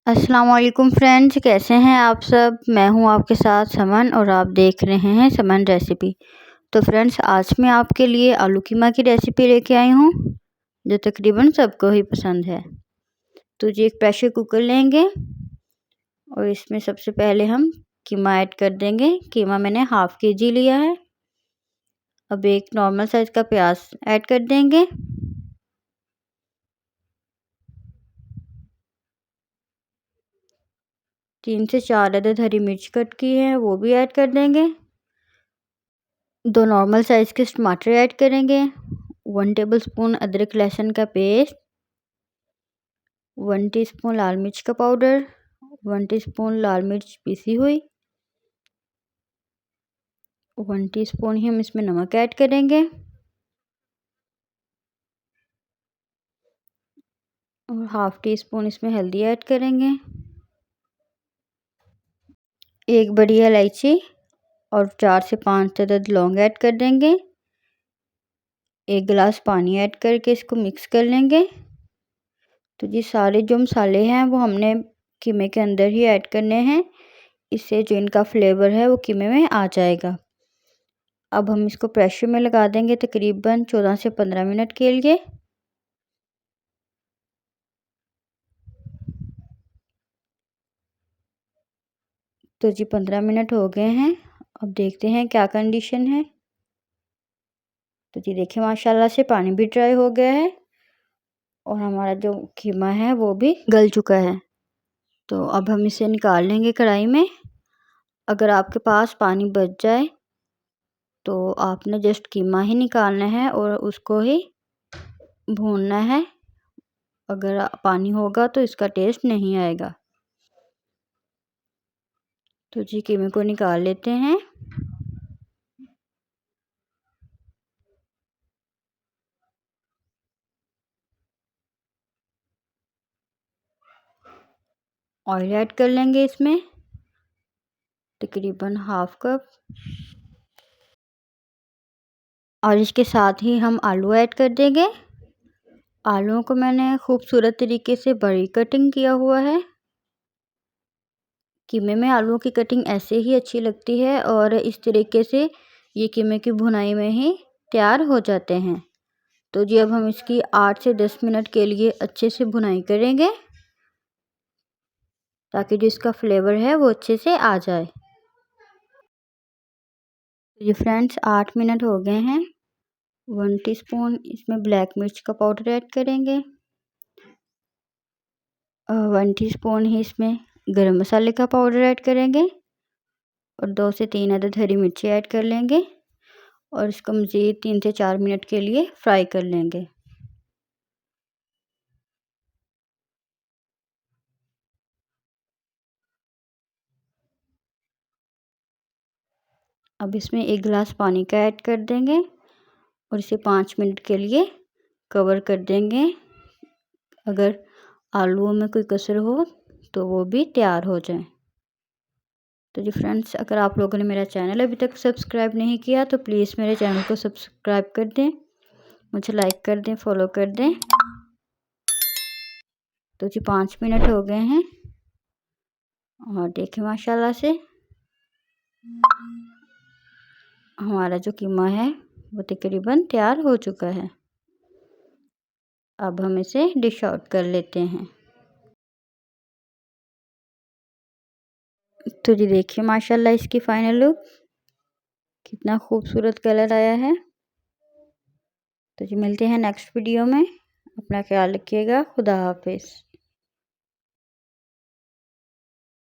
अस्सलाम वालेकुम फ्रेंड्स, कैसे हैं आप सब। मैं हूं आपके साथ समन और आप देख रहे हैं समन रेसिपी। तो फ्रेंड्स, आज मैं आपके लिए आलू कीमा की रेसिपी लेके आई हूं जो तकरीबन सबको ही पसंद है। तो जी एक प्रेशर कुकर लेंगे और इसमें सबसे पहले हम कीमा ऐड कर देंगे। कीमा मैंने हाफ़ केजी लिया है। अब एक नॉर्मल साइज़ का प्याज ऐड कर देंगे। 3 से 4 अदद हरी मिर्च कट की है वो भी ऐड कर देंगे। 2 नॉर्मल साइज़ के टमाटर ऐड करेंगे। 1 टेबलस्पून अदरक लहसुन का पेस्ट, 1 टीस्पून लाल मिर्च का पाउडर, 1 टीस्पून लाल मिर्च पीसी हुई, 1 टीस्पून ही हम इसमें नमक ऐड करेंगे और हाफ़ टी स्पून इसमें हल्दी ऐड करेंगे। 1 बड़ी इलायची और 4 से 5 अदद लौंग ऐड कर देंगे। 1 गिलास पानी ऐड करके इसको मिक्स कर लेंगे। तो जी सारे जो मसाले हैं वो हमने कीमे के अंदर ही ऐड करने हैं, इससे जो इनका फ्लेवर है वो कीमे में आ जाएगा। अब हम इसको प्रेशर में लगा देंगे तकरीबन 14 से 15 मिनट के लिए। तो जी 15 मिनट हो गए हैं। अब देखते हैं क्या कंडीशन है। तो जी देखिए माशाल्लाह से पानी भी ड्राई हो गया है और हमारा जो कीमा है वो भी गल चुका है। तो अब हम इसे निकाल लेंगे कढ़ाई में। अगर आपके पास पानी बच जाए तो आपने जस्ट कीमा ही निकालना है और उसको ही भूनना है। अगर पानी होगा तो इसका टेस्ट नहीं आएगा। तो जी कीमे को निकाल लेते हैं। ऑयल ऐड कर लेंगे इसमें तकरीबन हाफ़ कप और इसके साथ ही हम आलू ऐड कर देंगे। आलूओं को मैंने खूबसूरत तरीके से बारीक कटिंग किया हुआ है। कीमे में आलूओं की कटिंग ऐसे ही अच्छी लगती है और इस तरीके से ये कीमे की भुनाई में ही तैयार हो जाते हैं। तो जी अब हम इसकी 8 से 10 मिनट के लिए अच्छे से भुनाई करेंगे ताकि जो इसका फ्लेवर है वो अच्छे से आ जाए। तो ये फ्रेंड्स 8 मिनट हो गए हैं। 1 टीस्पून इसमें ब्लैक मिर्च का पाउडर ऐड करेंगे। 1 टीस्पून ही इसमें गरम मसाले का पाउडर ऐड करेंगे और 2 से 3 अदद हरी मिर्ची ऐड कर लेंगे और इसको मज़ीद 3 से 4 मिनट के लिए फ्राई कर लेंगे। अब इसमें 1 गिलास पानी का ऐड कर देंगे और इसे 5 मिनट के लिए कवर कर देंगे। अगर आलूओं में कोई कसर हो तो वो भी तैयार हो जाए। तो जी फ्रेंड्स, अगर आप लोगों ने मेरा चैनल अभी तक सब्सक्राइब नहीं किया तो प्लीज़ मेरे चैनल को सब्सक्राइब कर दें, मुझे लाइक कर दें, फॉलो कर दें। तो जी 5 मिनट हो गए हैं और देखें माशाल्लाह से हमारा जो कीमा है वो तकरीबन तैयार हो चुका है। अब हम इसे डिश आउट कर लेते हैं। तो जी देखिए माशाल्लाह इसकी फ़ाइनल लुक कितना खूबसूरत कलर आया है। तो जी मिलते हैं नेक्स्ट वीडियो में। अपना ख्याल रखिएगा। खुदा हाफिज़।